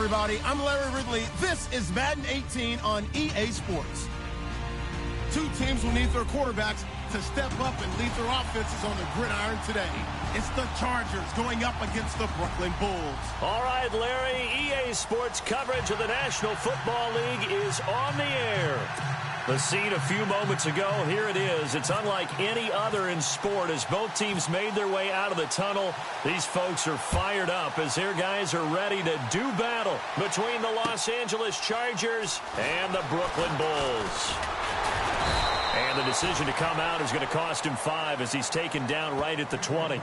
everybody. I'm Larry Ridley. This is Madden 18 on EA Sports. Two teams will need their quarterbacks to step up and lead their offenses on the gridiron today. It's the Chargers going up against the Brooklyn Bulls. All right, Larry, EA Sports coverage of the National Football League is on the air. The scene a few moments ago, here it is. It's unlike any other in sport as both teams made their way out of the tunnel. These folks are fired up as their guys are ready to do battle between the Los Angeles Chargers and the Brooklyn Bulls. And the decision to come out is going to cost him 5 as he's taken down right at the 20.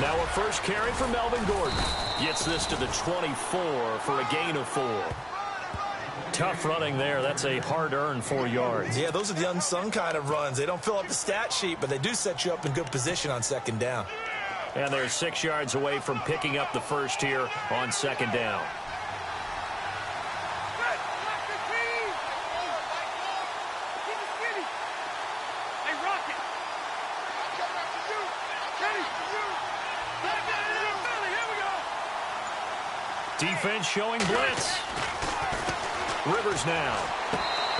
Now a first carry for Melvin Gordon. Gets this to the 24 for a gain of 4. Tough running there. That's a hard-earned 4 yards. Yeah, those are the unsung kind of runs. They don't fill up the stat sheet, but they do set you up in good position on second down. And they're 6 yards away from picking up the first here on second down. Defense showing blitz. Rivers now.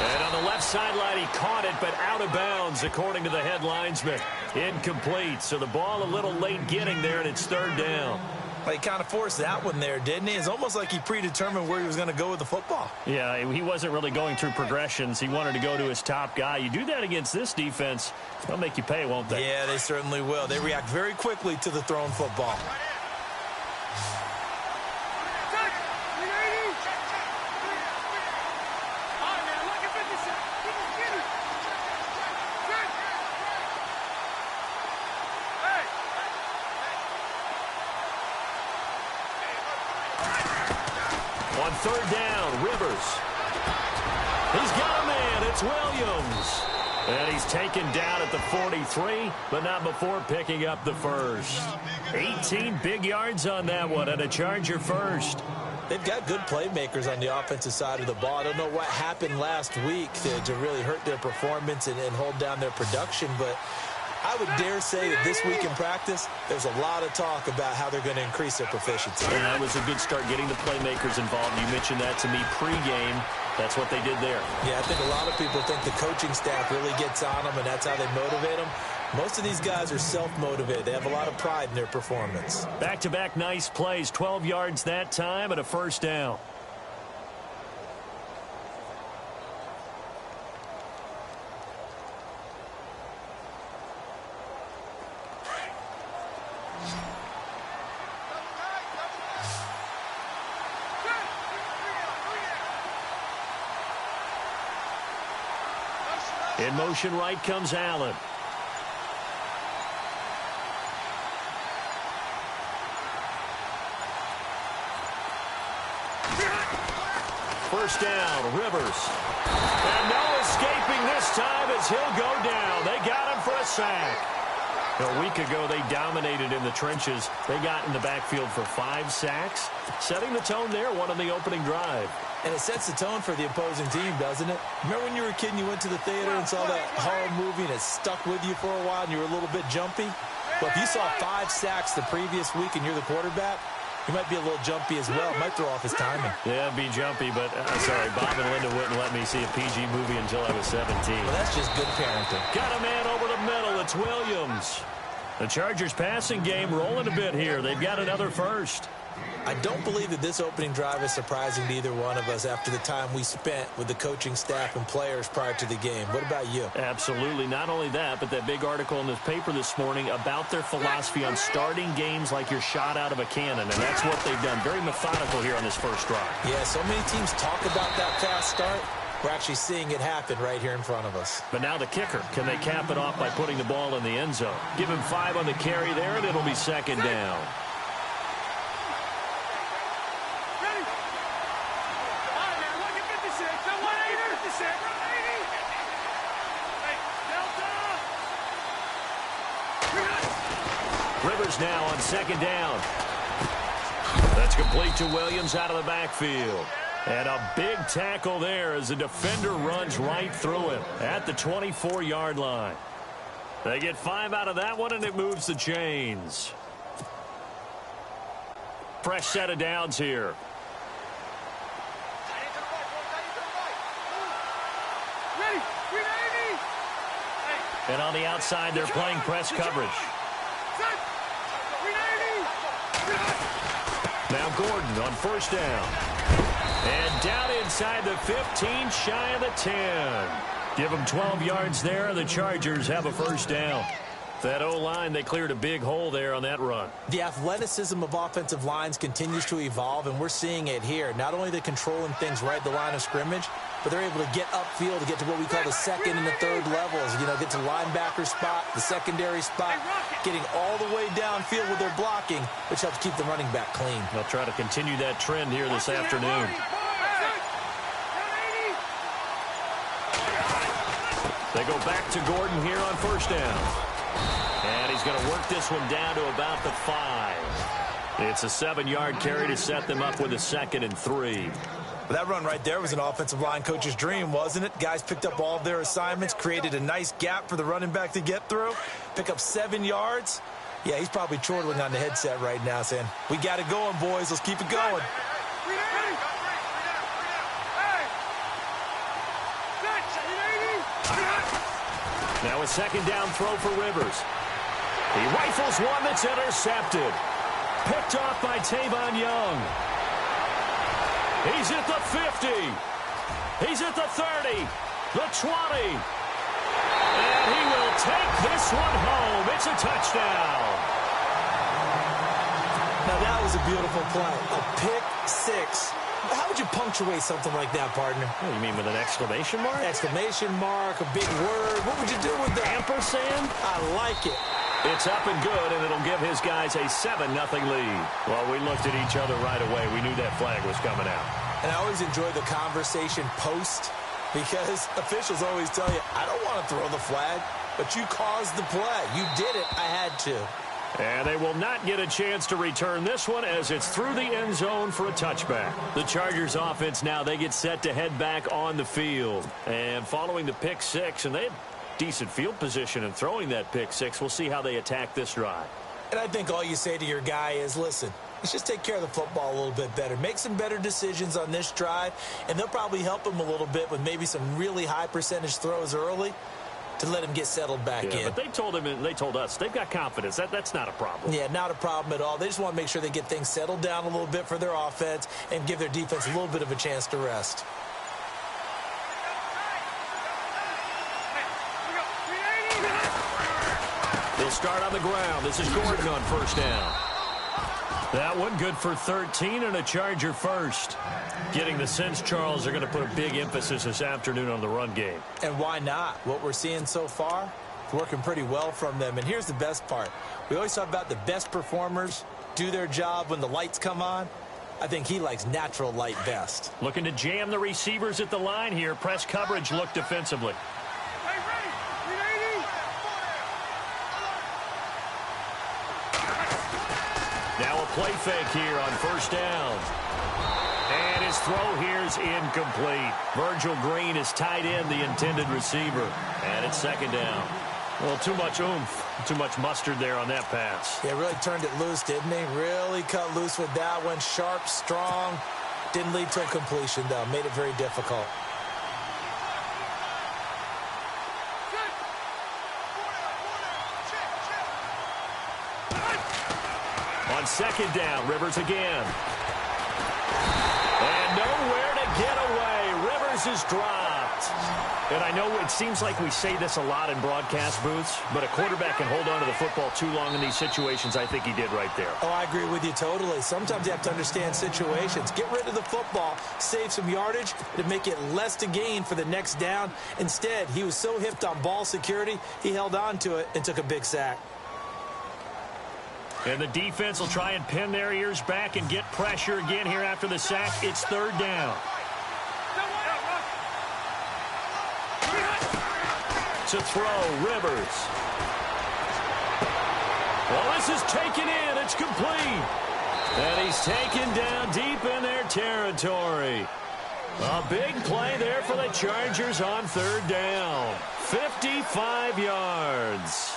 And on the left sideline, he caught it, but out of bounds, according to the head linesman. Incomplete, so the ball a little late getting there, and it's third down. Well, he kind of forced that one there, didn't he? It's almost like he predetermined where he was going to go with the football. Yeah, he wasn't really going through progressions. He wanted to go to his top guy. You do that against this defense, they'll make you pay, won't they? Yeah, they certainly will. They react very quickly to the thrown football. On third down, Rivers. He's got a man. It's Williams. And he's taken down at the 43, but not before picking up the first. 18 big yards on that one, and a Charger first. They've got good playmakers on the offensive side of the ball. I don't know what happened last week to really hurt their performance and hold down their production, but I would dare say that this week in practice, there's a lot of talk about how they're going to increase their proficiency. And that was a good start getting the playmakers involved. You mentioned that to me pregame. That's what they did there. Yeah, I think a lot of people think the coaching staff really gets on them, and that's how they motivate them. Most of these guys are self-motivated. They have a lot of pride in their performance. Back-to-back nice plays, 12 yards that time and a first down. In motion right comes Allen. First down, Rivers. And no escaping this time as he'll go down. They got him for a sack. A week ago, they dominated in the trenches. They got in the backfield for 5 sacks, setting the tone there, one on the opening drive. And it sets the tone for the opposing team, doesn't it? Remember when you were a kid and you went to the theater and saw that horror movie and it stuck with you for a while and you were a little bit jumpy? Well, if you saw 5 sacks the previous week and you're the quarterback, you might be a little jumpy as well. It might throw off his timing. Yeah, it'd be jumpy, but sorry, Bob and Linda wouldn't let me see a PG movie until I was 17. Well, that's just good parenting. Got a man over the middle. It's Williams. The Chargers passing game rolling a bit here. They've got another first. I don't believe that this opening drive is surprising to either one of us after the time we spent with the coaching staff and players prior to the game. What about you? Absolutely. Not only that, but that big article in the paper this morning about their philosophy on starting games like you're shot out of a cannon, and that's what they've done. Very methodical here on this first drive. Yeah, so many teams talk about that fast start. We're actually seeing it happen right here in front of us. But now the kicker. Can they cap it off by putting the ball in the end zone? Give him 5 on the carry there, and it'll be second down. Rivers now on second down. That's complete to Williams out of the backfield. And a big tackle there as the defender runs right through him at the 24-yard line. They get 5 out of that one, and it moves the chains. Fresh set of downs here. And on the outside, they're playing press coverage. Now Gordon on first down. And down inside the 15, shy of the 10. Give them 12 yards there. The Chargers have a first down. That O-line, they cleared a big hole there on that run. The athleticism of offensive lines continues to evolve, and we're seeing it here. Not only are they controlling things right at the line of scrimmage, but they're able to get upfield to get to what we call the second and the third levels. You know, get to linebacker spot, the secondary spot, getting all the way downfield with their blocking, which helps keep the running back clean. They'll try to continue that trend here this afternoon. They go back to Gordon here on first down. And he's going to work this one down to about the 5. It's a 7-yard carry to set them up with a 2nd and 3. That run right there was an offensive line coach's dream, wasn't it? Guys picked up all of their assignments, created a nice gap for the running back to get through, pick up 7 yards. Yeah, he's probably chortling on the headset right now saying, we got it going, boys. Let's keep it going. Now a second down throw for Rivers. He rifles one that's intercepted. Picked off by Tavon Young. He's at the 50. He's at the 30. The 20. And he will take this one home. It's a touchdown. Now that was a beautiful play. A pick 6. How would you punctuate something like that, partner? What, you mean with an exclamation mark? Exclamation mark, a big word. What would you do with that? Ampersand? I like it. It's up and good, and it'll give his guys a 7-0 lead. Well, we looked at each other right away. We knew that flag was coming out. And I always enjoy the conversation post because officials always tell you, I don't want to throw the flag, but you caused the play. You did it. I had to. And they will not get a chance to return this one as it's through the end zone for a touchback. The Chargers offense now, they get set to head back on the field. And following the pick 6, and they had decent field position in throwing that pick 6, we'll see how they attack this drive. And I think all you say to your guy is, listen, let's just take care of the football a little bit better. Make some better decisions on this drive, and they'll probably help him a little bit with maybe some really high percentage throws early to let him get settled back in. But they told him, and they told us, they've got confidence. That's not a problem. Yeah, not a problem at all. They just want to make sure they get things settled down a little bit for their offense and give their defense a little bit of a chance to rest. They'll start on the ground. This is Gordon on first down. That one good for 13 and a Charger first. Getting the sense, Charles, they're going to put a big emphasis this afternoon on the run game. And why not? What we're seeing so far, it's working pretty well from them. And here's the best part. We always talk about the best performers do their job when the lights come on. I think he likes natural light best. Looking to jam the receivers at the line here. Press coverage look defensively. Now a play fake here on first down. And his throw here is incomplete. Virgil Green is tied in the intended receiver. And it's second down. Well, too much oomph, too much mustard there on that pass. Yeah, really turned it loose, didn't he? Really cut loose with that one. Sharp, strong. Didn't lead to a completion, though. Made it very difficult. On second down, Rivers again. And nowhere to get away. Rivers is dropped. And I know it seems like we say this a lot in broadcast booths, but a quarterback can hold on to the football too long in these situations. I think he did right there. Oh, I agree with you totally. Sometimes you have to understand situations. Get rid of the football, save some yardage to make it less to gain for the next down. Instead, he was so hipped on ball security, he held on to it and took a big sack. And the defense will try and pin their ears back and get pressure again here after the sack. It's third down. To throw, Rivers. Well, this is taken in. It's complete. And he's taken down deep in their territory. A big play there for the Chargers on third down. 55 yards.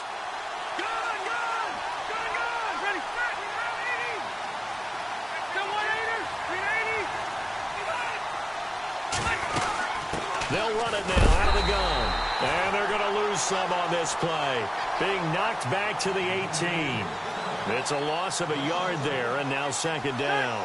They'll run it now out of the gun. And they're going to lose some on this play. Being knocked back to the 18. It's a loss of a yard there, and now second down.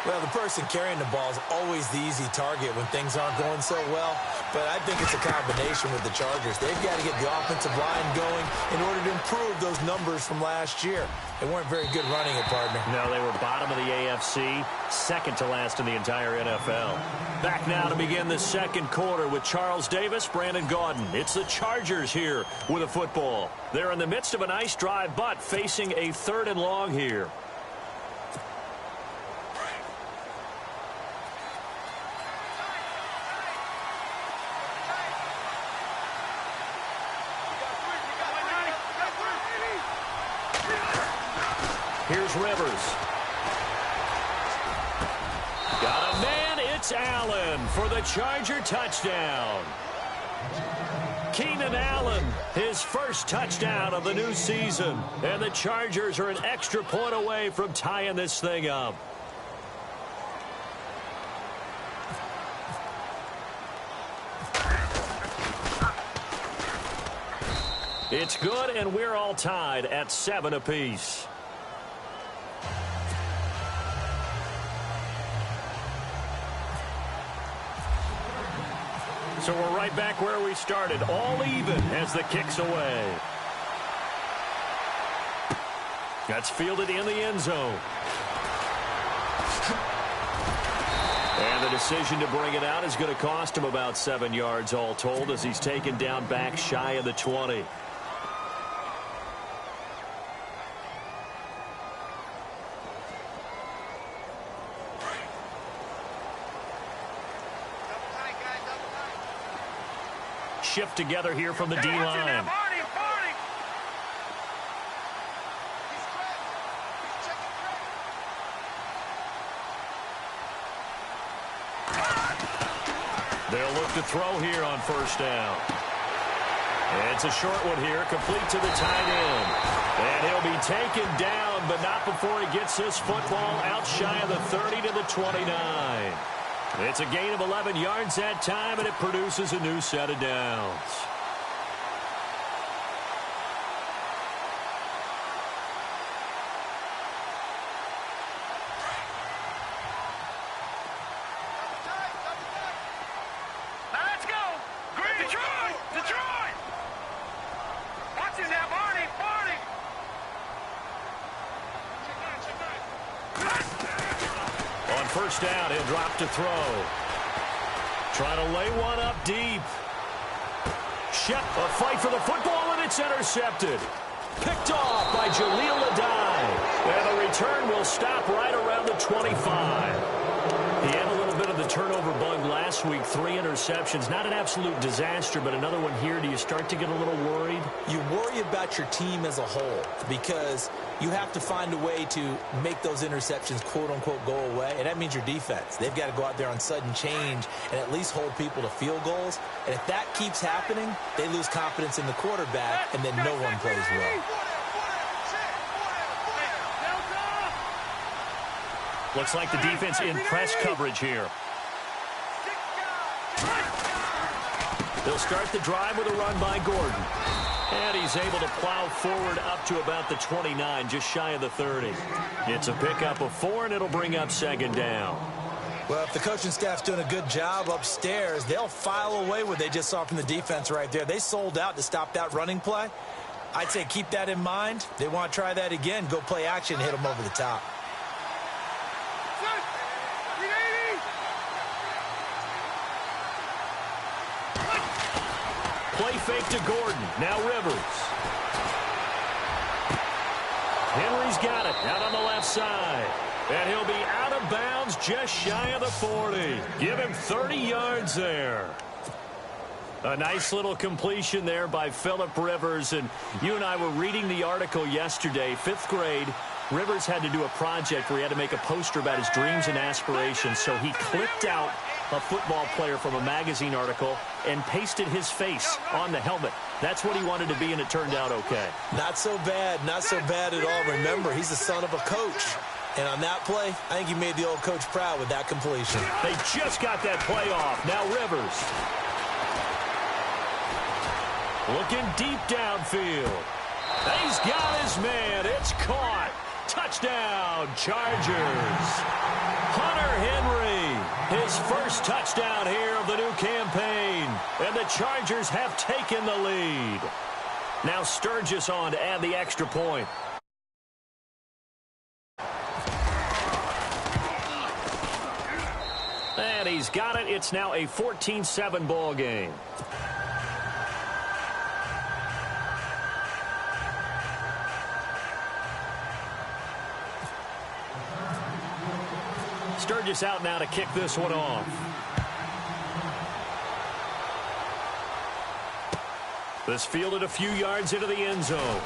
Well, the person carrying the ball is always the easy target when things aren't going so well. But I think it's a combination with the Chargers. They've got to get the offensive line going in order to improve those numbers from last year. They weren't very good running it, partner. No, they were bottom of the AFC, second to last in the entire NFL. Back now to begin the second quarter with Charles Davis, Brandon Gaudin. It's the Chargers here with a football. They're in the midst of a nice drive, but facing a third and long here. Here's Rivers. Got a man. It's Allen for the Charger touchdown. Keenan Allen, his first touchdown of the new season. And the Chargers are an extra point away from tying this thing up. It's good, and we're all tied at 7 apiece. So we're right back where we started, all even as the kick's away. That's fielded in the end zone. And the decision to bring it out is going to cost him about 7 yards all told as he's taken down back shy of the 20. Shift together here from the D-line. They'll look to throw here on first down. And it's a short one here, complete to the tight end. And he'll be taken down, but not before he gets this football out shy of the 30 to the 29. It's a gain of 11 yards that time, and it produces a new set of downs. Let's go! Detroit! Detroit! Watch him now, Barney! Barney! On first down, he'll drop to throw. Trying to lay one up deep. Shep, a fight for the football, and it's intercepted. Picked off by Jaleel Adai. And the return will stop right around the 25. He had a little bit of the turnover bug last week, 3 interceptions. Not an absolute disaster, but another one here. Do you start to get a little worried? You worry about your team as a whole because you have to find a way to make those interceptions, quote-unquote, go away, and that means your defense. They've got to go out there on sudden change and at least hold people to field goals. And if that keeps happening, they lose confidence in the quarterback, and then no one plays well. Looks like the defense in press coverage here. They'll start the drive with a run by Gordon. And he's able to plow forward up to about the 29, just shy of the 30. It's a pickup of 4, and it'll bring up second down. Well, if the coaching staff's doing a good job upstairs, they'll file away what they just saw from the defense right there. They sold out to stop that running play. I'd say keep that in mind. They want to try that again. Go play action, hit them over the top. Play fake to Gordon. Now Rivers. Henry's got it out on the left side. And he'll be out of bounds just shy of the 40. Give him 30 yards there. A nice little completion there by Phillip Rivers. And you and I were reading the article yesterday, 5th grade. Rivers had to do a project where he had to make a poster about his dreams and aspirations. So he clipped out a football player from a magazine article and pasted his face on the helmet. That's what he wanted to be, and it turned out okay. Not so bad. Not so bad at all. Remember, he's the son of a coach. And on that play, I think he made the old coach proud with that completion. They just got that play off. Now Rivers. Looking deep downfield. He's got his man. It's caught. Touchdown, Chargers. Hunter Henry, his first touchdown here of the new campaign. And the Chargers have taken the lead. Now Sturgis on to add the extra point. And he's got it. It's now a 14-7 ball game. Sturgis out now to kick this one off. This fielded a few yards into the end zone.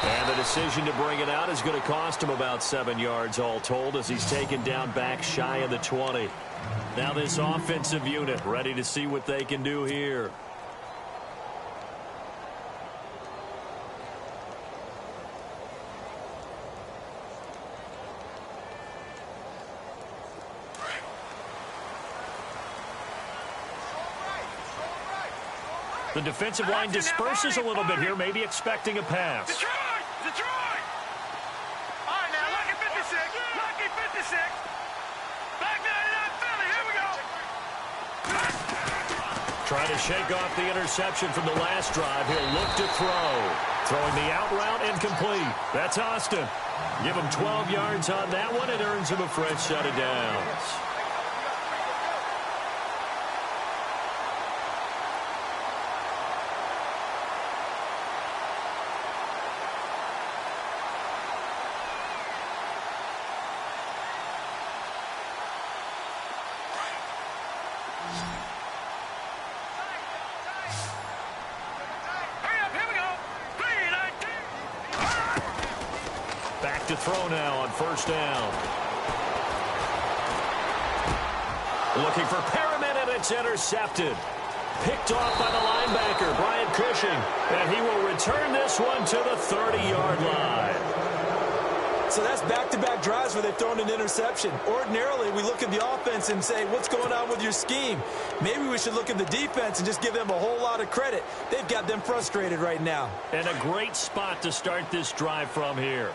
And the decision to bring it out is going to cost him about 7 yards all told as he's taken down back shy of the 20. Now this offensive unit ready to see what they can do here. The defensive line disperses a little bit here, maybe expecting a pass. Detroit! All right, now, lucky 56. Lucky 56. Back 99 Philly. Here we go. Trying to shake off the interception from the last drive. He'll look to throw. Throwing the out route incomplete. That's Austin. Give him 12 yards on that one. It earns him a fresh set of downs. To throw now on first down. Looking for Perriman, and it's intercepted. Picked off by the linebacker, Brian Cushing. And he will return this one to the 30-yard line. So that's back-to-back drives where they've thrown an interception. Ordinarily, we look at the offense and say, what's going on with your scheme? Maybe we should look at the defense and just give them a whole lot of credit. They've got them frustrated right now. And a great spot to start this drive from here.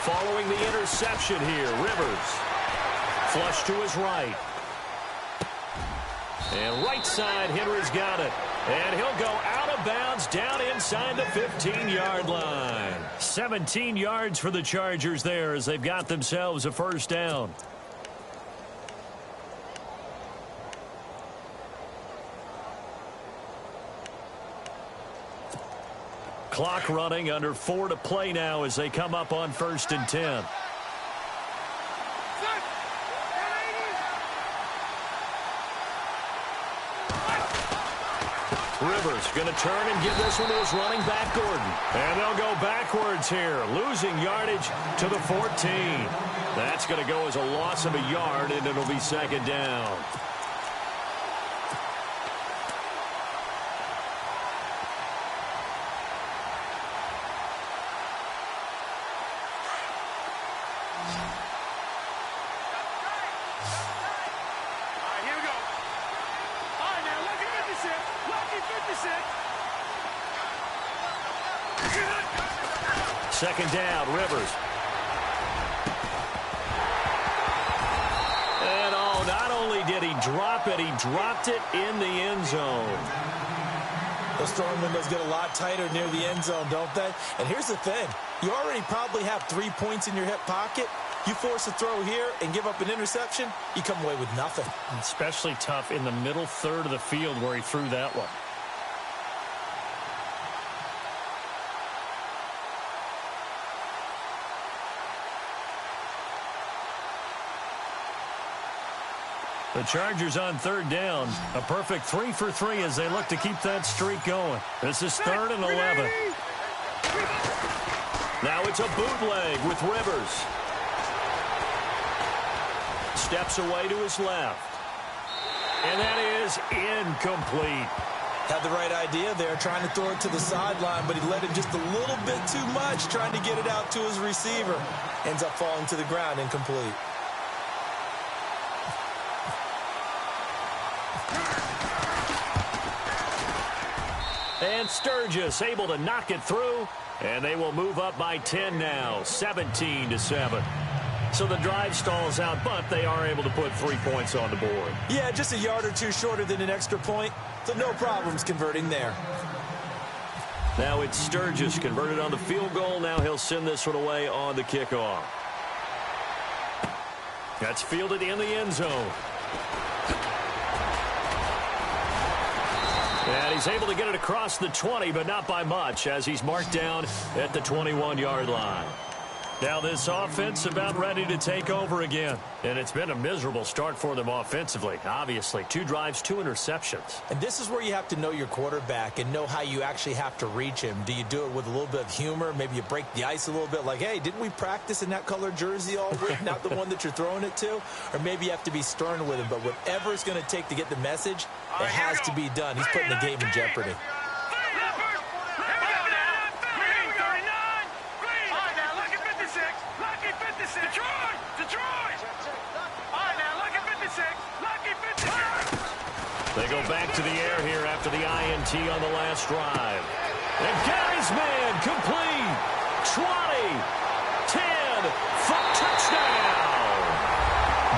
Following the interception here, Rivers. Flush to his right. And right side, Henry's got it. And he'll go out of bounds down inside the 15-yard line. 17 yards for the Chargers there as they've got themselves a first down. Clock running, under 4 to play now as they come up on 1st and 10. Rivers going to turn and give this one to his running back, Gordon. And they'll go backwards here, losing yardage to the 14. That's going to go as a loss of a yard, and it'll be second down. Second down, Rivers. And not only did he drop it, he dropped it in the end zone. Those throwing windows get a lot tighter near the end zone, don't they? And here's the thing. You already probably have 3 points in your hip pocket. You force a throw here and give up an interception, you come away with nothing. Especially tough in the middle third of the field where he threw that one. The Chargers on third down. A perfect 3 for 3 as they look to keep that streak going. This is 3rd and 11. Now it's a bootleg with Rivers. Steps away to his left. And that is incomplete. Had the right idea there, trying to throw it to the sideline, but he let it just a little bit too much, trying to get it out to his receiver. Ends up falling to the ground, incomplete. And Sturgis able to knock it through, and they will move up by 10 now, 17-7. So the drive stalls out, but they are able to put 3 points on the board. Yeah, just a yard or two shorter than an extra point, so no problems converting there. Now it's Sturgis converted on the field goal. Now he'll send this one away on the kickoff. That's fielded in the end zone. And he's able to get it across the 20, but not by much, as he's marked down at the 21-yard line. Now this offense about ready to take over again. And it's been a miserable start for them offensively. Obviously, 2 drives, 2 interceptions. And this is where you have to know your quarterback and know how you actually have to reach him. Do you do it with a little bit of humor? Maybe you break the ice a little bit like, hey, didn't we practice in that color jersey all week? Not the one that you're throwing it to? Or maybe you have to be stern with him. But whatever it's going to take to get the message, it has to be done. He's putting the game in jeopardy. They go back to the air here after the INT on the last drive. And Gary's man complete. 20, 10, touchdown.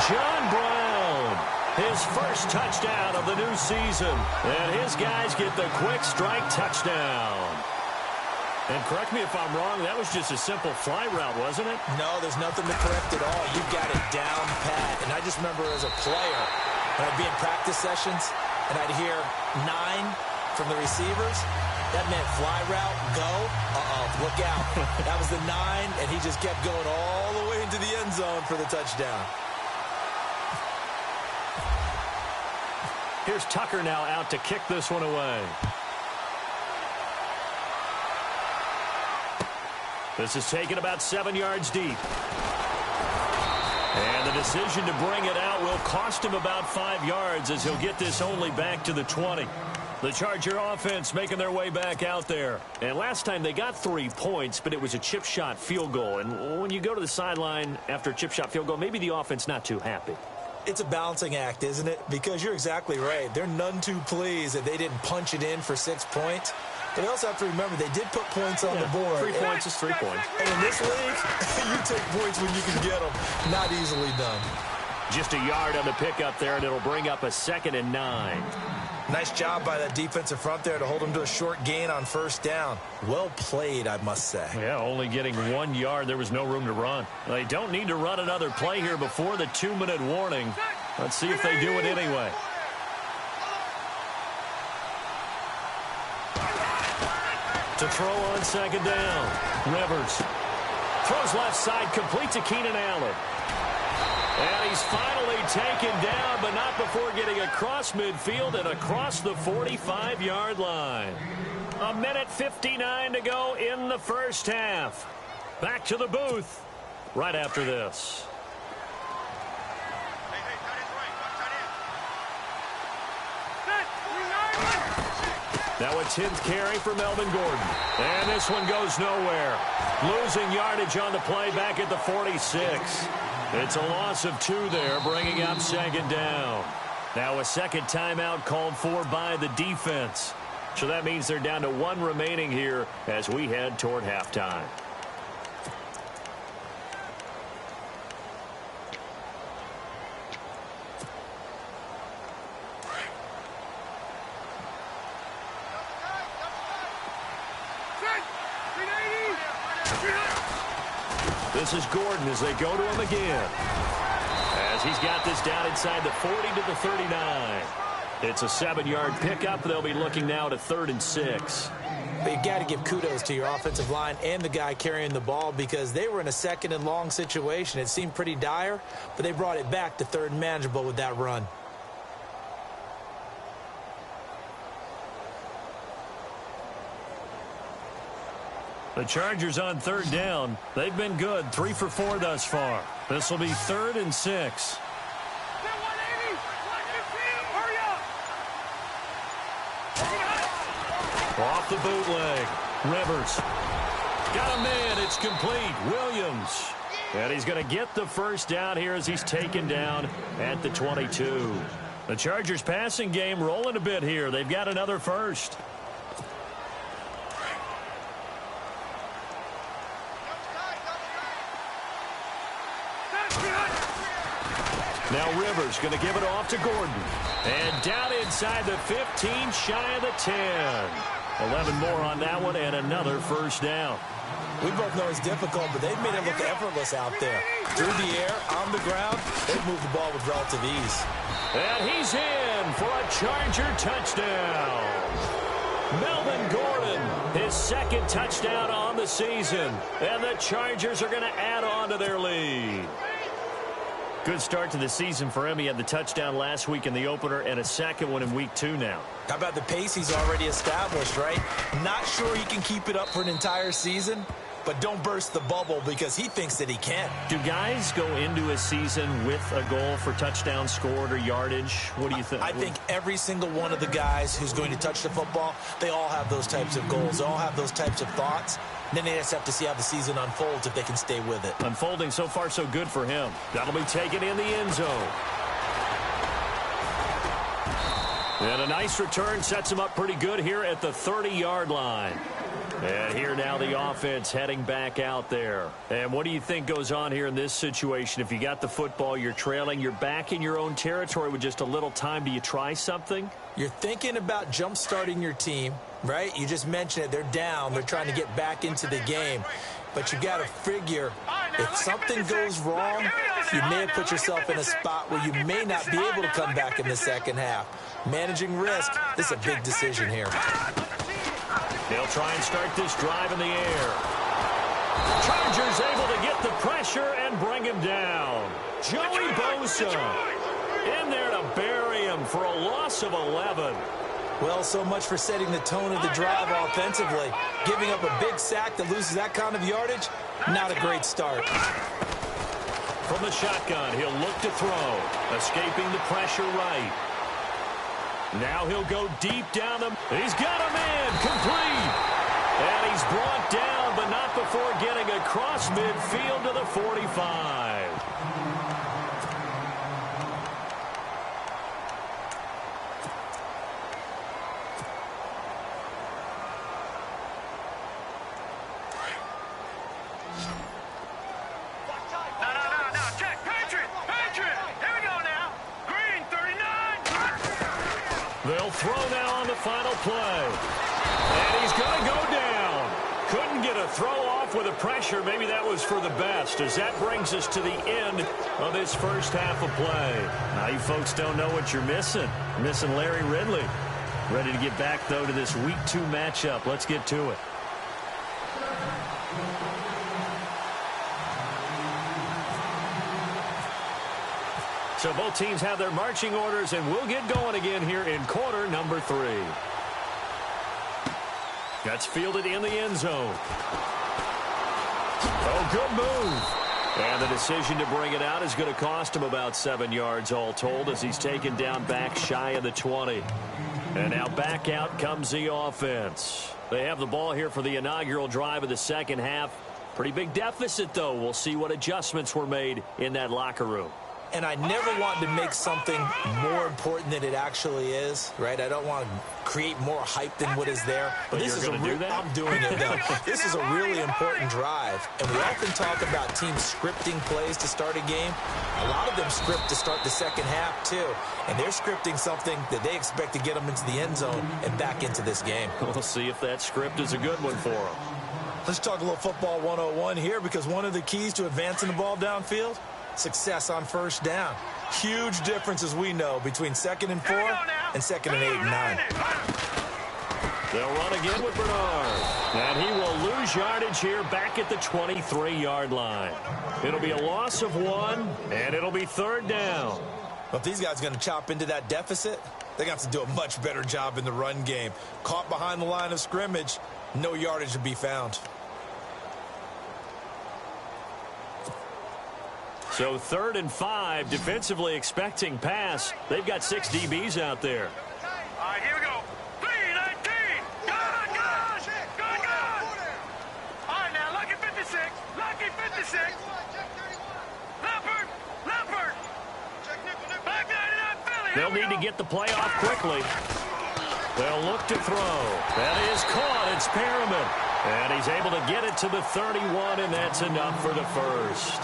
John Brown, his first touchdown of the new season. And his guys get the quick strike touchdown. And correct me if I'm wrong, that was just a simple fly route, wasn't it? No, there's nothing to correct at all. You've got it down pat. And I just remember as a player, when I'd be in practice sessions, and I'd hear 9 from the receivers, that meant fly route, go, look out. That was the 9, and he just kept going all the way into the end zone for the touchdown. Here's Tucker now out to kick this one away. This is taken about 7 yards deep. And the decision to bring it out will cost him about 5 yards as he'll get this only back to the 20. The Charger offense making their way back out there. And last time they got 3 points, but it was a chip shot field goal. And when you go to the sideline after a chip shot field goal, maybe the offense not too happy. It's a balancing act, isn't it? Because you're exactly right. They're none too pleased that they didn't punch it in for 6 points. But they also have to remember they did put points on the board. 3 points is 3 points. And in this league, you take points when you can get them. Not easily done. Just a yard on the pickup there, and it'll bring up a 2nd and 9. Nice job by that defensive front there to hold them to a short gain on first down. Well played, I must say. Yeah, only getting 1 yard. There was no room to run. They don't need to run another play here before the 2-minute warning. Let's see if they do it anyway. To throw on 2nd down. Rivers throws left side, complete to Keenan Allen. And he's finally taken down, but not before getting across midfield and across the 45-yard line. 1:59 to go in the first half. Back to the booth right after this. Now a 10th carry for Melvin Gordon. And this one goes nowhere. Losing yardage on the play back at the 46. It's a loss of 2 there, bringing up 2nd down. Now a second timeout called for by the defense. So that means they're down to 1 remaining here as we head toward halftime. This is Gordon as they go to him again. As he's got this down inside the 40 to the 39. It's a 7-yard pickup. They'll be looking now to 3rd and 6. But you got to give kudos to your offensive line and the guy carrying the ball because they were in a 2nd and long situation. It seemed pretty dire, but they brought it back to 3rd and manageable with that run. The Chargers on 3rd down. They've been good, 3 for 4 thus far. This will be 3rd and 6. Off the bootleg. Rivers. Got a man. It's complete. Williams. And he's going to get the first down here as he's taken down at the 22. The Chargers passing game rolling a bit here. They've got another first. Now Rivers going to give it off to Gordon. And down inside the 15, shy of the 10. 11 more on that one and another first down. We both know it's difficult, but they've made it look effortless out there. Through the air, on the ground, they've moved the ball with relative ease. And he's in for a Charger touchdown. Melvin Gordon, his 2nd touchdown on the season. And the Chargers are going to add on to their lead. Good start to the season for him. He had the touchdown last week in the opener and a 2nd one in week 2 now. How about the pace he's already established, right? Not sure he can keep it up for an entire season, but don't burst the bubble because he thinks that he can. Do guys go into a season with a goal for touchdown scored or yardage? What do you think? I think every single one of the guys who's going to touch the football, they all have those types of goals. They all have those types of thoughts. Then they just have to see how the season unfolds if they can stay with it. Unfolding so far so good for him. That'll be taken in the end zone. And a nice return sets him up pretty good here at the 30-yard line. And here now the offense heading back out there. And what do you think goes on here in this situation? If you got the football, you're trailing, you're back in your own territory with just a little time. Do you try something? You're thinking about jump-starting your team, right? You just mentioned it. They're down. They're trying to get back into the game. But you got to figure if something goes wrong, you may have put yourself in a spot where you may not be able to come back in the second half. Managing risk, this is a big decision here. They'll try and start this drive in the air. Chargers able to get the pressure and bring him down. Joey Bosa in there to bury him for a loss of 11. Well, so much for setting the tone of the drive offensively. Giving up a big sack that loses that kind of yardage, not a great start. From the shotgun, he'll look to throw. Escaping the pressure right. Now he'll go deep down the... He's got a man complete. And he's brought down, but not before getting across midfield to the 45. They'll throw now on the final play. And he's going to go down. Couldn't get a throw off with the pressure. Maybe that was for the best, as that brings us to the end of this first half of play. Now you folks don't know what you're missing. Missing Larry Ridley. Ready to get back, though, to this Week 2 matchup. Let's get to it. So both teams have their marching orders, and we'll get going again here in quarter number 3. That's fielded in the end zone. Oh, good move. And the decision to bring it out is going to cost him about 7 yards all told, as he's taken down back shy of the 20. And now back out comes the offense. They have the ball here for the inaugural drive of the second half. Pretty big deficit, though. We'll see what adjustments were made in that locker room. And I never want to make something more important than it actually is, right? I don't want to create more hype than what is there. But this is do that? I'm doing it, though. This is a really important drive. And we often talk about teams scripting plays to start a game. A lot of them script to start the second half, too. And they're scripting something that they expect to get them into the end zone and back into this game. We'll see if that script is a good one for them. Let's talk a little football 101 here, because one of the keys to advancing the ball downfield, success on first down. Huge difference, as we know, between 2nd and 4 and 2nd and 8 and 9. They'll run again with Bernard. And he will lose yardage here back at the 23-yard line. It'll be a loss of 1, and it'll be 3rd down. Well, if these guys are going to chop into that deficit, they're going to have to do a much better job in the run game. Caught behind the line of scrimmage, no yardage to be found. So 3rd and 5, defensively expecting pass. They've got 6 DBs out there. All right, here we go. 3-19. Good. All right, now, lucky 56. Lucky 56. Leopard. Back 99, Philly. They'll need to get the play off quickly. They'll look to throw. That is caught. It's Perriman. And he's able to get it to the 31, and that's enough for the first.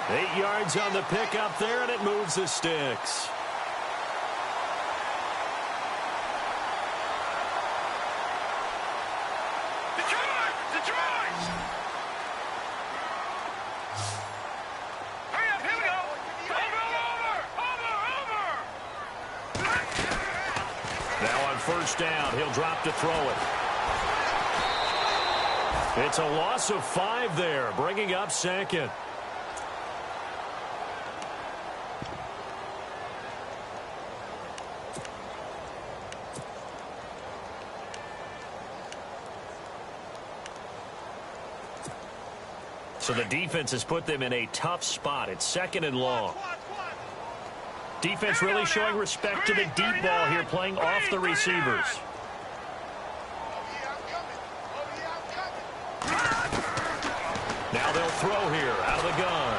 8 yards on the pickup there, and it moves the sticks. Detroit! Hurry up, here we go. Over. Now on first down, he'll drop to throw it. It's a loss of 5 there, bringing up 2nd. So the defense has put them in a tough spot. It's 2nd and long. Defense really showing respect to the deep ball here, playing off the receivers. Now they'll throw here out of the gun.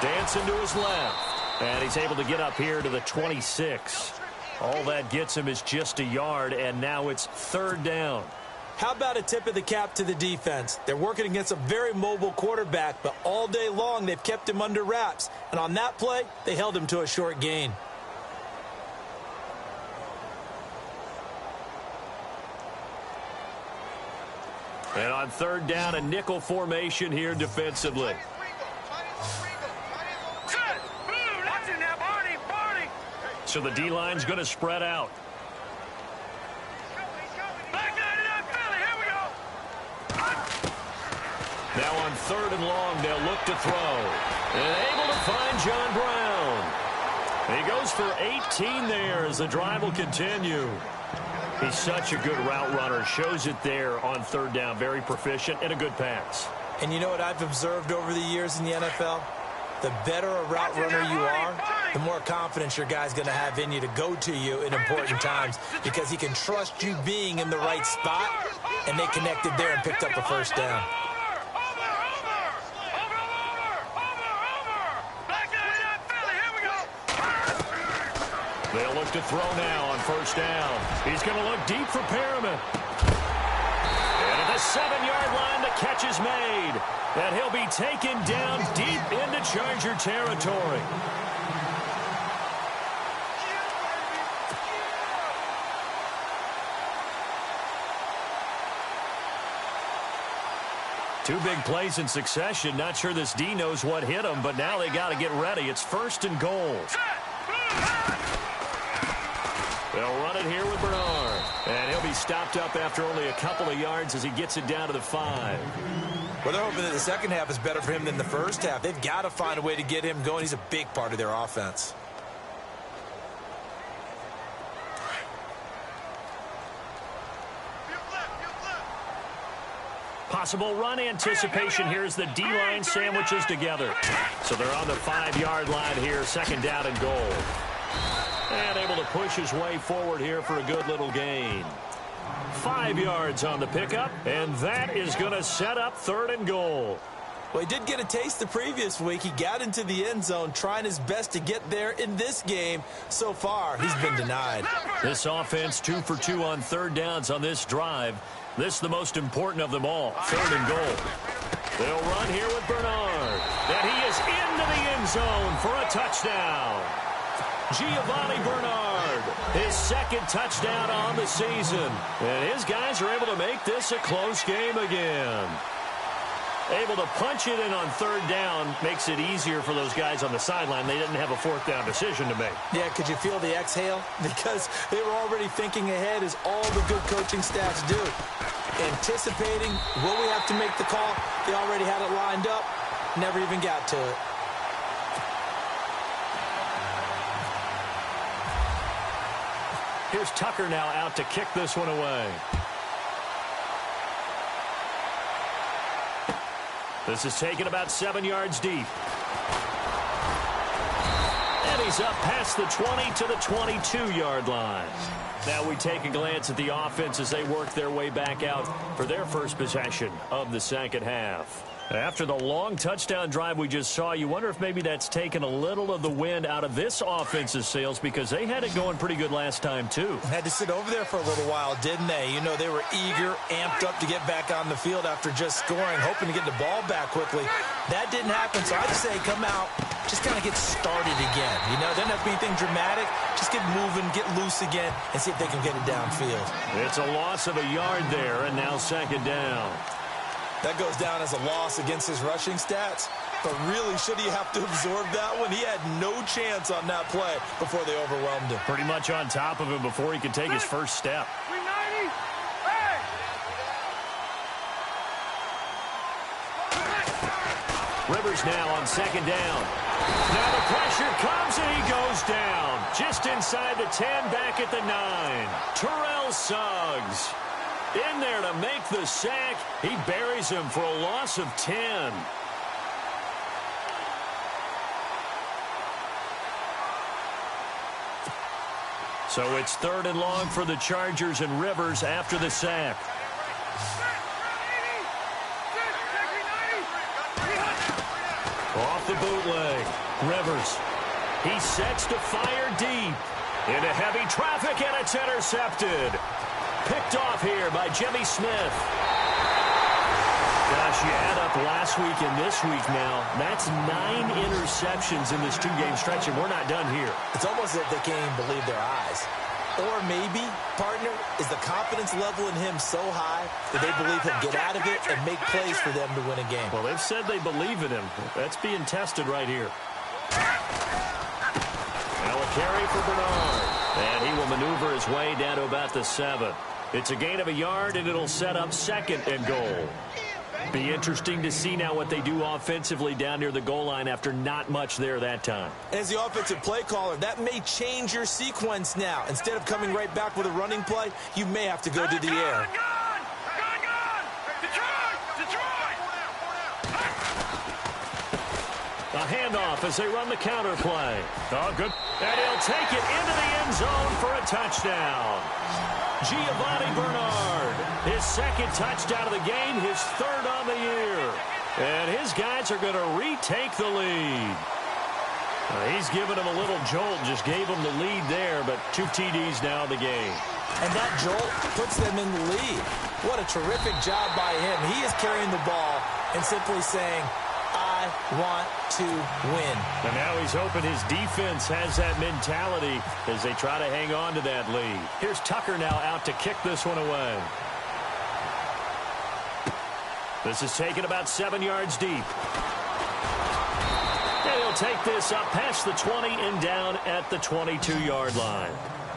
Dancing to his left. And he's able to get up here to the 26. All that gets him is just a yard, and now it's 3rd down. How about a tip of the cap to the defense? They're working against a very mobile quarterback, but all day long they've kept him under wraps. And on that play, they held him to a short gain. And on 3rd down, a nickel formation here defensively. So the D-line's going to spread out. Now on 3rd and long, they'll look to throw. And able to find John Brown. He goes for 18 there as the drive will continue. He's such a good route runner. Shows it there on 3rd down. Very proficient and a good pass. And you know what I've observed over the years in the NFL? The better a route runner you are, the more confidence your guy's going to have in you to go to you in important times, because he can trust you being in the right spot, and they connected there and picked up a first down. They'll look to throw now on first down. He's going to look deep for Perriman. And at the 7-yard line, the catch is made. And he'll be taken down deep into Charger territory. Two big plays in succession. Not sure this D knows what hit him, but now they got to get ready. It's 1st and goal. They'll run it here with Bernard. And he'll be stopped up after only a couple of yards as he gets it down to the 5. Well, they're hoping that the second half is better for him than the first half. They've got to find a way to get him going. He's a big part of their offense. Possible run anticipation here as the D-line sandwiches together. So they're on the 5-yard line here, 2nd down and goal. And able to push his way forward here for a good little gain. 5 yards on the pickup, and that is going to set up 3rd and goal. Well, he did get a taste the previous week. He got into the end zone, trying his best to get there in this game. So far, he's been denied. This offense 2 for 2 on 3rd downs on this drive. This is the most important of them all, 3rd and goal. They'll run here with Bernard. And he is into the end zone for a touchdown. Giovanni Bernard, his second touchdown on the season. And his guys are able to make this a close game again. Able to punch it in on third down makes it easier for those guys on the sideline. They didn't have a fourth down decision to make. Yeah, could you feel the exhale? Because they were already thinking ahead, as all the good coaching staffs do. Anticipating, will we have to make the call? They already had it lined up. Never even got to it. Here's Tucker now out to kick this one away. This is taken about 7 yards deep. And he's up past the 20 to the 22-yard line. Now we take a glance at the offense as they work their way back out for their first possession of the second half. After the long touchdown drive we just saw, you wonder if maybe that's taken a little of the wind out of this offense's sails, because they had it going pretty good last time, too. Had to sit over there for a little while, didn't they? You know, they were eager, amped up to get back on the field after just scoring, hoping to get the ball back quickly. That didn't happen, so I'd say come out, just kind of get started again. You know, doesn't have to be anything dramatic. Just get moving, get loose again, and see if they can get it downfield. It's a loss of a yard there, and now second down. That goes down as a loss against his rushing stats. But really, should he have to absorb that one? He had no chance on that play before they overwhelmed him. Pretty much on top of him before he could take his first step. Rivers now on second down. Now the pressure comes and he goes down. Just inside the 10, back at the 9. Terrell Suggs in there to make the sack. He buries him for a loss of 10. So it's third and long for the Chargers, and Rivers after the sack. Off the bootleg. Rivers. He sets to fire deep. Into heavy traffic, and it's intercepted. Picked off here by Jimmy Smith. Gosh, you add up last week and this week now. That's 9 interceptions in this 2-game stretch, and we're not done here. It's almost as if they can't even believe their eyes. Or maybe, partner, is the confidence level in him so high that they believe he'll get out of it and make plays for them to win a game. Well, they've said they believe in him. That's being tested right here. Now a carry for Bernard. And he will maneuver his way down to about the 7. It's a gain of a yard, and it'll set up second and goal. Be interesting to see now what they do offensively down near the goal line after not much there that time. As the offensive play caller, that may change your sequence now. Instead of coming right back with a running play, you may have to go to the air. A handoff as they run the counter play. Oh, good. And he'll take it into the end zone for a touchdown. Giovanni Bernard, his second touchdown of the game, his third on the year. And his guys are going to retake the lead. He's given him a little jolt, just gave him the lead there, but 2 TDs now in the game. And that jolt puts them in the lead. What a terrific job by him. He is carrying the ball and simply saying, I want to win. And now he's hoping his defense has that mentality as they try to hang on to that lead. Here's Tucker now out to kick this one away. This is taken about 7 yards deep. And he'll take this up past the 20 and down at the 22-yard line.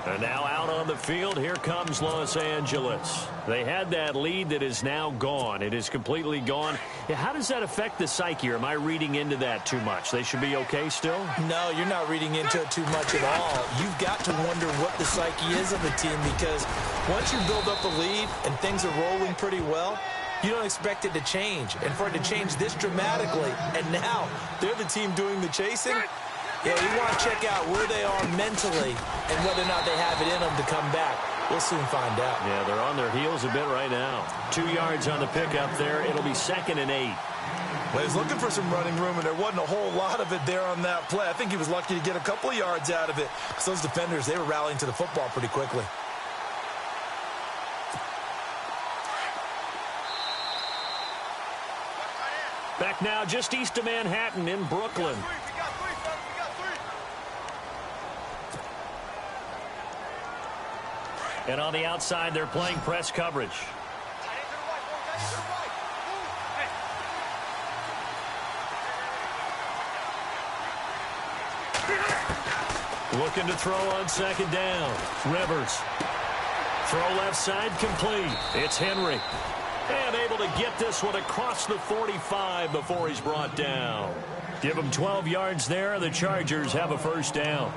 And now out on the field, here comes Los Angeles. They had that lead that is now gone. It is completely gone. How does that affect the psyche? Or am I reading into that too much? They should be okay still? No, you're not reading into it too much at all. You've got to wonder what the psyche is of a team, because once you build up a lead and things are rolling pretty well, you don't expect it to change. And for it to change this dramatically, and now they're the team doing the chasing, yeah, you want to check out where they are mentally and whether or not they have it in them to come back. We'll soon find out. Yeah, they're on their heels a bit right now. 2 yards on the pickup there. It'll be 2nd and 8. Well, he was looking for some running room, and there wasn't a whole lot of it there on that play. I think he was lucky to get a couple of yards out of it, because those defenders, they were rallying to the football pretty quickly. Back now just east of Manhattan in Brooklyn. And on the outside, they're playing press coverage. Looking to throw on second down. Rivers. Throw left side complete. It's Henry. And able to get this one across the 45 before he's brought down. Give him 12 yards there. The Chargers have a first down.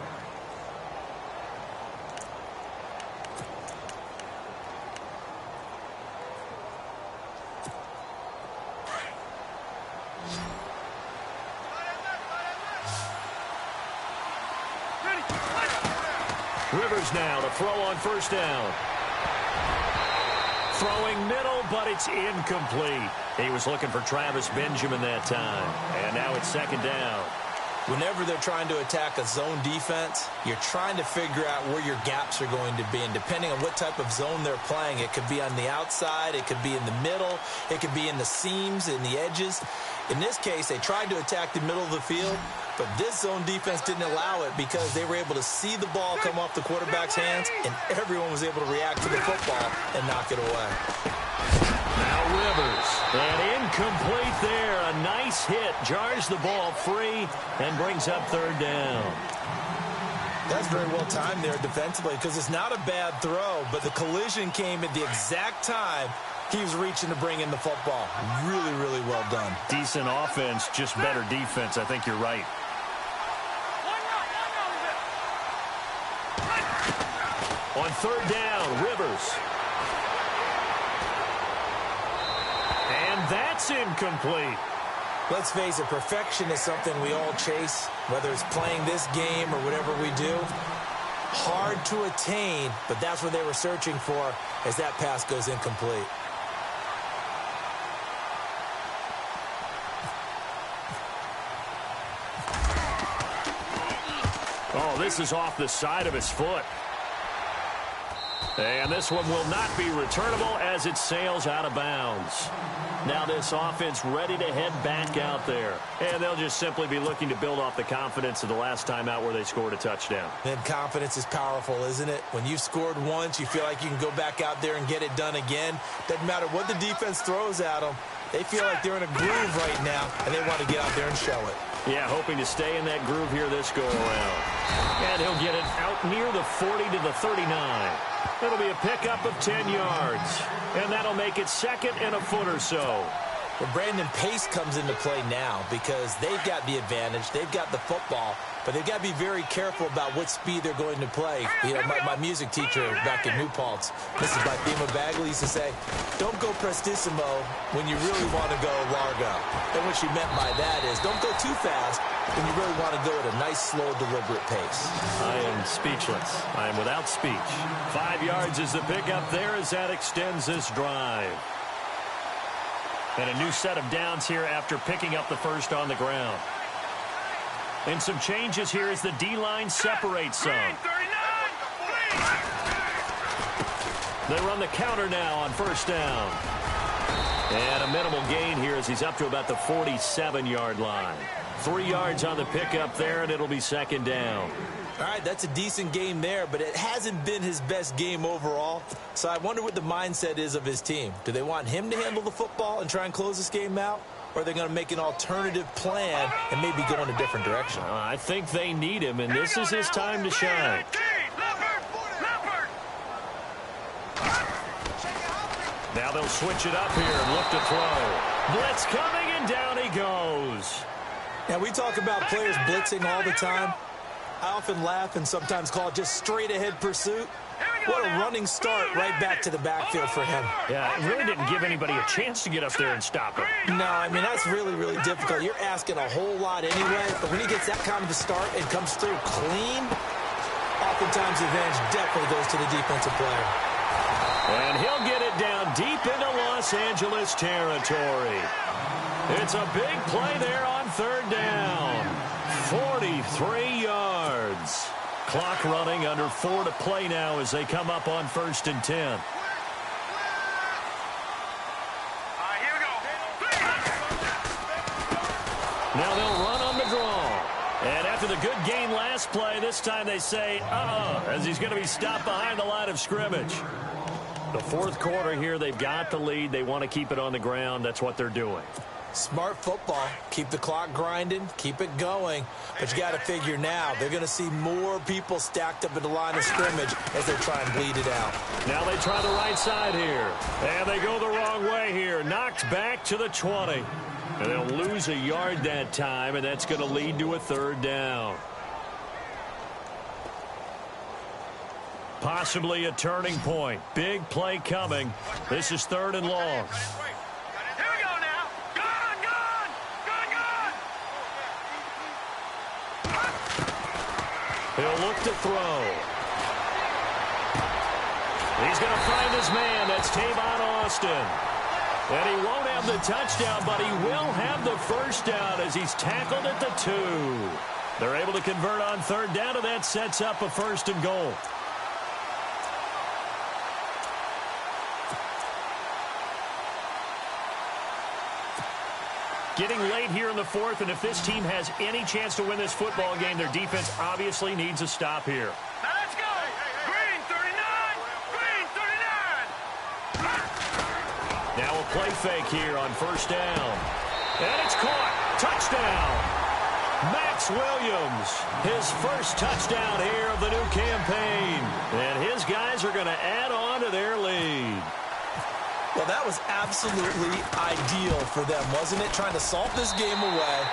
Rivers now to throw on first down. Throwing middle, but it's incomplete. He was looking for Travis Benjamin that time. And now it's second down. Whenever they're trying to attack a zone defense, you're trying to figure out where your gaps are going to be. And depending on what type of zone they're playing, it could be on the outside, it could be in the middle, it could be in the seams, in the edges. In this case, they tried to attack the middle of the field, but this zone defense didn't allow it because they were able to see the ball come off the quarterback's hands, and everyone was able to react to the football and knock it away. Now Rivers, and incomplete there. A nice hit, jars the ball free, and brings up third down. That's very well timed there defensively because it's not a bad throw, but the collision came at the exact time he was reaching to bring in the football. Really, really well done. Decent offense, just better defense. I think you're right. On third down, Rivers. And that's incomplete. Let's face it, perfection is something we all chase, whether it's playing this game or whatever we do. Hard to attain, but that's what they were searching for as that pass goes incomplete. Oh, this is off the side of his foot. And this one will not be returnable as it sails out of bounds. Now this offense ready to head back out there. And they'll just simply be looking to build off the confidence of the last time out where they scored a touchdown. And confidence is powerful, isn't it? When you've scored once, you feel like you can go back out there and get it done again. Doesn't matter what the defense throws at them. They feel like they're in a groove right now, and they want to get out there and show it. Yeah, hoping to stay in that groove here this go-around. And he'll get it out near the 40 to the 39. It'll be a pickup of 10 yards. And that'll make it second and a foot or so. Well, Brandon, pace comes into play now because they've got the advantage. They've got the football, but they've got to be very careful about what speed they're going to play. You know, my music teacher back in New Paltz, Mrs. Bithema Bagley, used to say, don't go prestissimo when you really want to go largo. And what she meant by that is don't go too fast when you really want to go at a nice, slow, deliberate pace. I am speechless. I am without speech. 5 yards is the pickup there as that extends this drive. And a new set of downs here after picking up the first on the ground. And some changes here as the D-line separates some. They run the counter now on first down. And a minimal gain here as he's up to about the 47-yard line. 3 yards on the pickup there, and it'll be second down. All right, that's a decent game there, but it hasn't been his best game overall. So I wonder what the mindset is of his team. Do they want him to handle the football and try and close this game out? Or are they going to make an alternative plan and maybe go in a different direction? I think they need him, and this is his time to shine. Now they'll switch it up here and look to throw. Blitz coming, and down he goes. Now, we talk about players blitzing all the time. I often laugh and sometimes call it just straight-ahead pursuit. What a running start right back to the backfield for him. Yeah, it really didn't give anybody a chance to get up there and stop him. No, I mean, that's really, really difficult. You're asking a whole lot anyway, but when he gets that kind of a start and comes through clean, oftentimes the advantage definitely goes to the defensive player. And he'll get it down deep into Los Angeles territory. It's a big play there on third down. 43 yards. Clock running, under 4 to play now as they come up on 1st and 10. Here we go. Now they'll run on the draw. And after the good gain last play, this time they say, as he's going to be stopped behind the line of scrimmage. The fourth quarter here, they've got the lead. They want to keep it on the ground. That's what they're doing. Smart football. Keep the clock grinding. Keep it going. But you got to figure now, they're going to see more people stacked up at the line of scrimmage as they try and bleed it out. Now they try the right side here. And they go the wrong way here. Knocked back to the 20. And they'll lose a yard that time, and that's going to lead to a third down. Possibly a turning point. Big play coming. This is 3rd and long. Here we go now. Gone, gone, gone, gone. He'll look to throw. He's going to find his man. That's Tavon Austin. And he won't have the touchdown, but he will have the first down as he's tackled at the 2. They're able to convert on 3rd down, and that sets up a 1st and goal. Getting late here in the 4th, and if this team has any chance to win this football game, their defense obviously needs a stop here. Now let's go. Green 39. Green 39. Now a play fake here on 1st down. And it's caught. Touchdown. Max Williams, his first touchdown here of the new campaign. And his guys are going to add on to their lead. Well, that was absolutely ideal for them, wasn't it? Trying to salt this game away.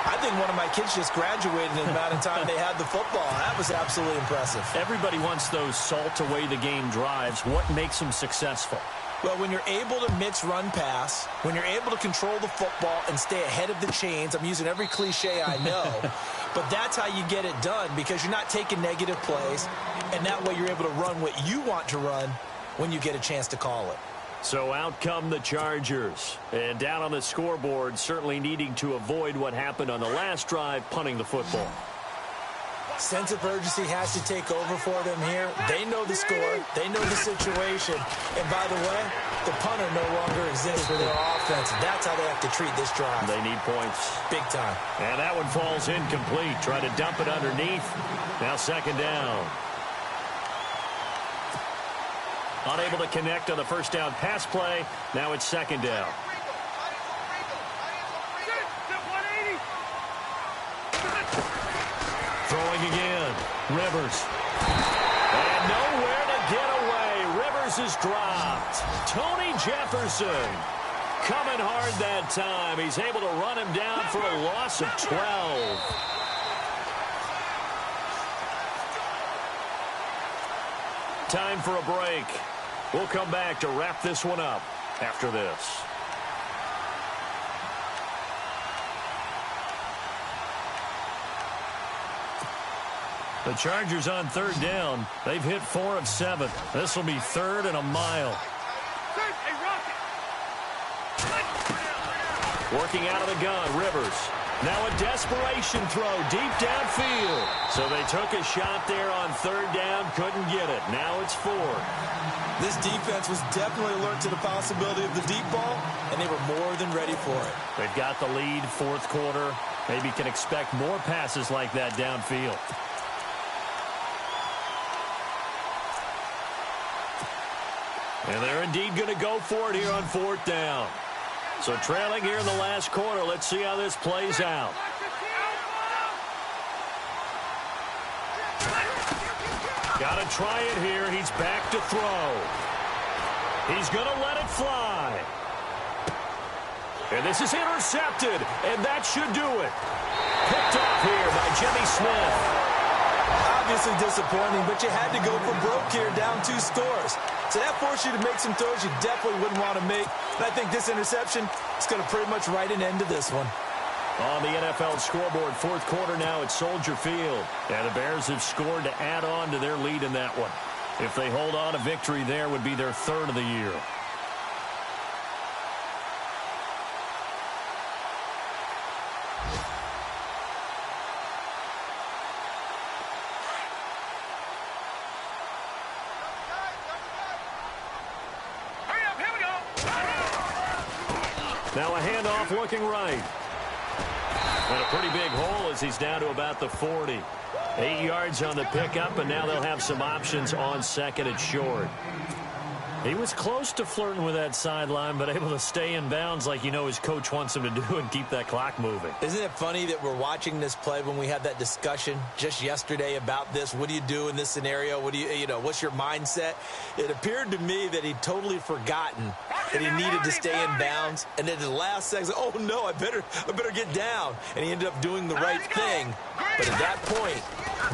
I think one of my kids just graduated in the amount of time they had the football. That was absolutely impressive. Everybody wants those salt-away-the-game drives. What makes them successful? Well, when you're able to mix run-pass, when you're able to control the football and stay ahead of the chains, I'm using every cliche I know, but that's how you get it done because you're not taking negative plays, and that way you're able to run what you want to run when you get a chance to call it. So out come the Chargers. And down on the scoreboard, certainly needing to avoid what happened on the last drive, punting the football. Sense of urgency has to take over for them here. They know the score. They know the situation. And by the way, the punter no longer exists for their offense. That's how they have to treat this drive. They need points. Big time. And that one falls incomplete. Try to dump it underneath. Now 2nd down. Unable to connect on the 1st down pass play. Now it's 2nd down. Throwing again. Rivers. And nowhere to get away. Rivers is dropped. Tony Jefferson coming hard that time. He's able to run him down for a loss of 12. Time for a break. We'll come back to wrap this one up after this. The Chargers on 3rd down. They've hit 4 of 7. This will be 3rd and a mile. Working out of the gun, Rivers. Now a desperation throw deep downfield. So they took a shot there on 3rd down, couldn't get it. Now it's 4th. This defense was definitely alert to the possibility of the deep ball, and they were more than ready for it. They've got the lead, 4th quarter. Maybe can expect more passes like that downfield. And they're indeed going to go for it here on 4th down. So trailing here in the last quarter. Let's see how this plays out. Got to try it here. He's back to throw. He's going to let it fly. And this is intercepted. And that should do it. Picked off here by Jimmy Smith. Obviously disappointing, but you had to go for broke here, down 2 scores. So that forced you to make some throws you definitely wouldn't want to make. And I think this interception is going to pretty much write an end to this one. On the NFL scoreboard, 4th quarter now at Soldier Field. And the Bears have scored to add on to their lead in that one. If they hold on, a victory there would be their 3rd of the year. Now a handoff looking right. And a pretty big hole as he's down to about the 40. 8 yards on the pickup, and now they'll have some options on second and short. He was close to flirting with that sideline, but able to stay in bounds like his coach wants him to do and keep that clock moving. Isn't it funny that we're watching this play when we had that discussion just yesterday about this? What do you do in this scenario? What do what's your mindset? It appeared to me that he'd totally forgotten that he needed to stay in bounds, and then the last second, oh no, I better get down. And he ended up doing the right thing. But at that point,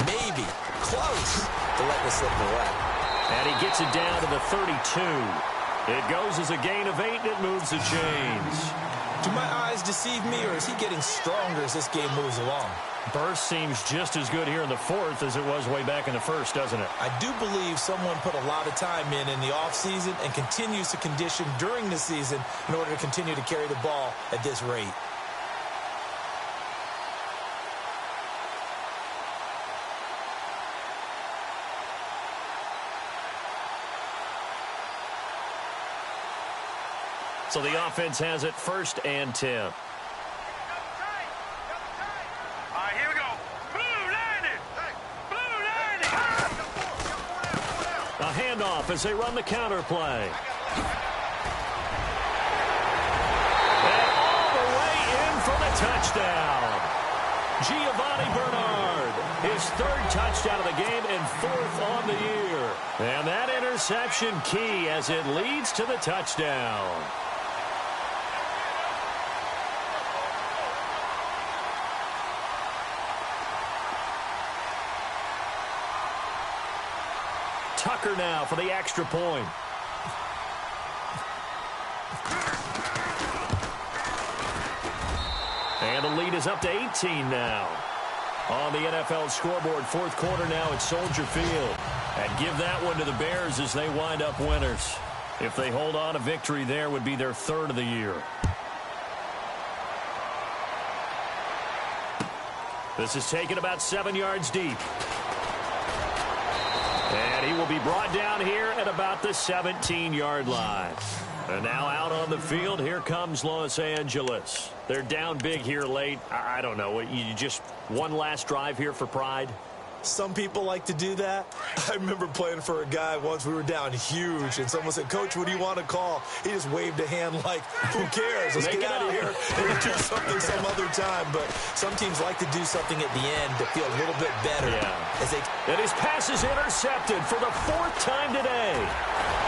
maybe close to letting it slip away. And he gets it down to the 32. It goes as a gain of 8, and it moves the chains. Do my eyes deceive me, or is he getting stronger as this game moves along? Burst seems just as good here in the fourth as it was way back in the first, doesn't it? I do believe someone put a lot of time in the offseason and continues to condition during the season in order to continue to carry the ball at this rate. So the offense has it 1st and 10. All right, here we go. Blue landed. Blue landed. A handoff as they run the counter play. And all the way in for the touchdown. Giovanni Bernard, his 3rd touchdown of the game and 4th on the year. And that interception key as it leads to the touchdown. Tucker now for the extra point. And the lead is up to 18 now. On the NFL scoreboard, 4th quarter now at Soldier Field. And give that one to the Bears as they wind up winners. If they hold on, a victory there would be their 3rd of the year. This is taken about 7 yards deep. And he will be brought down here at about the 17-yard line. And now out on the field, here comes Los Angeles. They're down big here late. I don't know. You just one last drive here for pride? Some people like to do that. I remember playing for a guy once. We were down huge, and someone said, "Coach, what do you want to call?" He just waved a hand like, "Who cares? Let's get out of here and do something some other time." But some teams like to do something at the end to feel a little bit better. And his pass is intercepted for the 4th time today.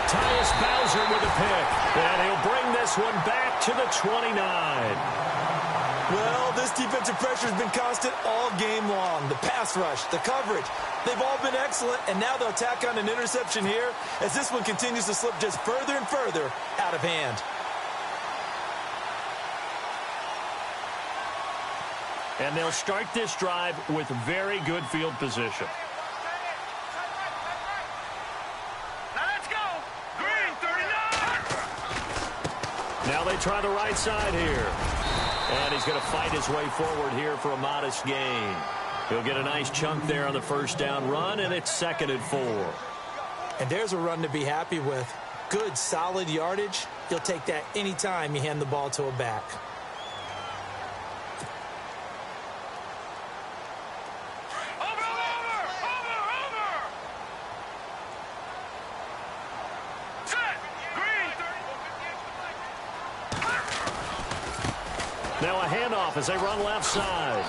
Tyus Bowser with a pick. And he'll bring this one back to the 29. Well, this defensive pressure has been constant all game long. The pass rush, the coverage, they've all been excellent, and now they'll tack on an interception here as this one continues to slip just further and further out of hand. And they'll start this drive with very good field position. Now let's go. Green, 39. Now they try the right side here. And he's going to fight his way forward here for a modest gain. He'll get a nice chunk there on the 1st down run, and it's 2nd and 4. And there's a run to be happy with. Good, solid yardage. You'll take that anytime you hand the ball to a back. Now a handoff as they run left side.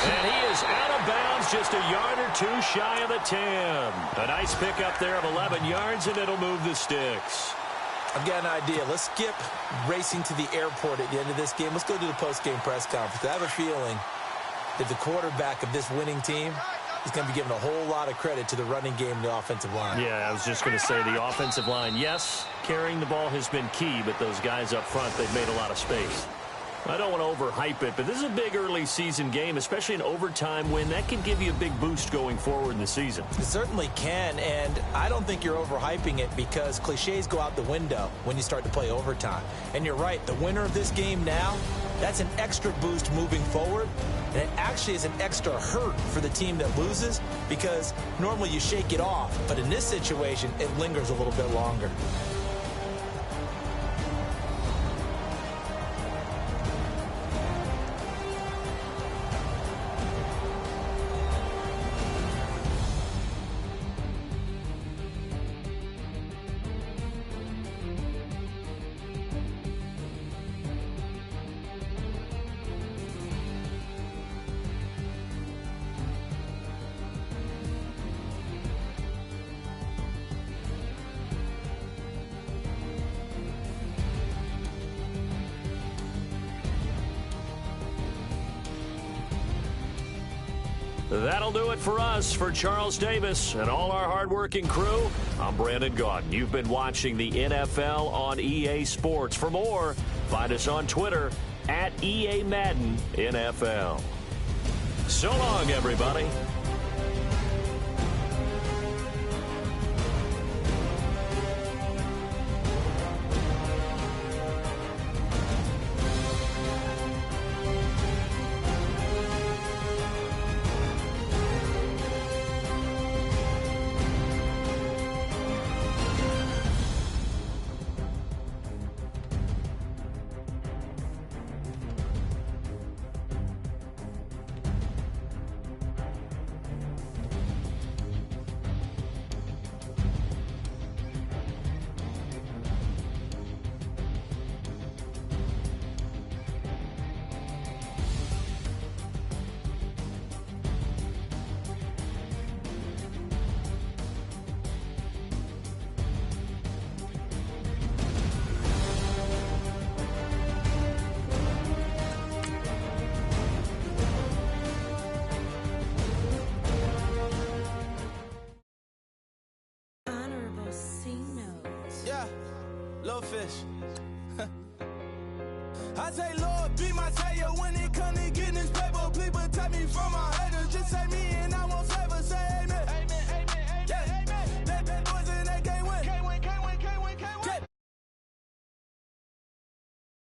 And he is out of bounds just a yard or 2 shy of the 10. A nice pickup there of 11 yards, and it'll move the sticks. I've got an idea. Let's skip racing to the airport at the end of this game. Let's go to the post-game press conference. I have a feeling that the quarterback of this winning team is going to be given a whole lot of credit to the running game and the offensive line. Yeah, I was just going to say the offensive line, yes, carrying the ball has been key, but those guys up front, they've made a lot of space. I don't want to overhype it, but this is a big early season game, especially an overtime win. That can give you a big boost going forward in the season. It certainly can, and I don't think you're overhyping it because cliches go out the window when you start to play overtime. And you're right, the winner of this game now, that's an extra boost moving forward, and it actually is an extra hurt for the team that loses because normally you shake it off, but in this situation, it lingers a little bit longer. That'll do it for us. For Charles Davis and all our hardworking crew, I'm Brandon Gaudin. You've been watching the NFL on EA Sports. For more, find us on Twitter at EA Madden NFL. So long, everybody. Yeah, little fish. I say, Lord, be my